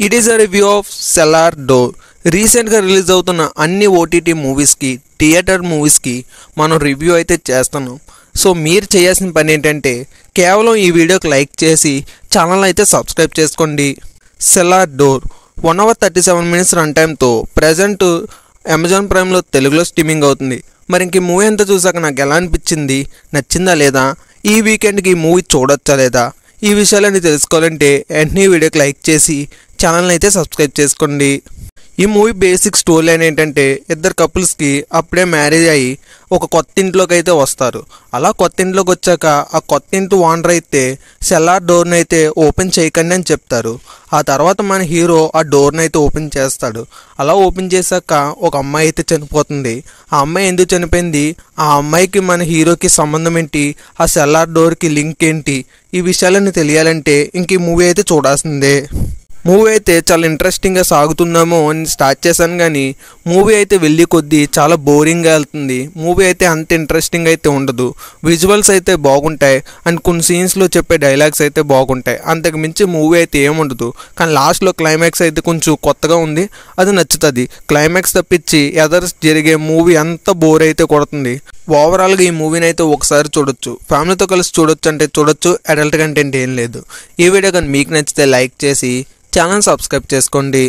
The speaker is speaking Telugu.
It is a review of cellar door. రీసెంట్గా రిలీజ్ అవుతున్న అన్ని ఓటీటీ మూవీస్కి, థియేటర్ మూవీస్కి మనం రివ్యూ అయితే చేస్తున్నాం. సో మీరు చేయాల్సిన పని ఏంటంటే కేవలం ఈ వీడియోకి లైక్ చేసి ఛానల్ అయితే సబ్స్క్రైబ్ చేసుకోండి. Cellar door 1 hour 37 minutes run టైంతో ప్రజెంట్ అమెజాన్ ప్రైమ్లో తెలుగులో స్ట్రీమింగ్ అవుతుంది. మరి ఇంక ఈ మూవీ అంతా చూసాక నాకు ఎలా అనిపించింది, నచ్చిందా లేదా, ఈ వీకెండ్కి ఈ మూవీ చూడొచ్చా లేదా, ఈ విషయాలన్నీ తెలుసుకోవాలంటే వెంటనే వీడియోకి లైక్ చేసి ఛానల్ని అయితే సబ్స్క్రైబ్ చేసుకోండి. ఈ మూవీ బేసిక్ స్టోరీ లైన్ ఏంటంటే ఇద్దరు కపుల్స్కి అప్పుడే మ్యారేజ్ అయ్యి ఒక కొత్త ఇంట్లోకి అయితే వస్తారు. అలా కొత్త ఇంట్లోకి వచ్చాక ఆ కొత్త ఇంటి ఓనర్ అయితే సెల్లార్ డోర్ని అయితే ఓపెన్ చేయకండి అని చెప్తారు. ఆ తర్వాత మన హీరో ఆ డోర్ని అయితే ఓపెన్ చేస్తాడు. అలా ఓపెన్ చేశాక ఒక అమ్మాయి అయితే చనిపోతుంది. ఆ అమ్మాయి ఎందుకు చనిపోయింది, ఆ అమ్మాయికి మన హీరోకి సంబంధం ఏంటి, ఆ సెల్లార్ డోర్కి లింక్ ఏంటి, ఈ విషయాలన్నీ తెలియాలంటే ఇంక ఈ మూవీ అయితే చూడాల్సిందే. మూవీ అయితే చాలా ఇంట్రెస్టింగ్గా సాగుతుందేమో అని స్టార్ట్ చేశాను, కానీ మూవీ అయితే వెళ్ళి కొద్దీ చాలా బోరింగ్గా వెళ్తుంది. మూవీ అయితే అంత ఇంట్రెస్టింగ్ అయితే ఉండదు. విజువల్స్ అయితే బాగుంటాయి అండ్ కొన్ని సీన్స్లో చెప్పే డైలాగ్స్ అయితే బాగుంటాయి. అంతకు మించి మూవీ అయితే ఏముండదు. కానీ లాస్ట్లో క్లైమాక్స్ అయితే కొంచెం కొత్తగా ఉంది, అది నచ్చుతుంది. క్లైమాక్స్ తప్పించి ఎదర్స్ జరిగే మూవీ అంతా బోర్ అయితే కొడుతుంది. ఓవరాల్గా ఈ మూవీని అయితే ఒకసారి చూడొచ్చు, ఫ్యామిలీతో కలిసి చూడొచ్చు అంటే చూడొచ్చు. అడల్ట్ కంటెంట్ ఏం లేదు. ఈ వీడియో కానీ మీకు నచ్చితే లైక్ చేసి ఛానల్ సబ్స్క్రైబ్ చేసుకోండి.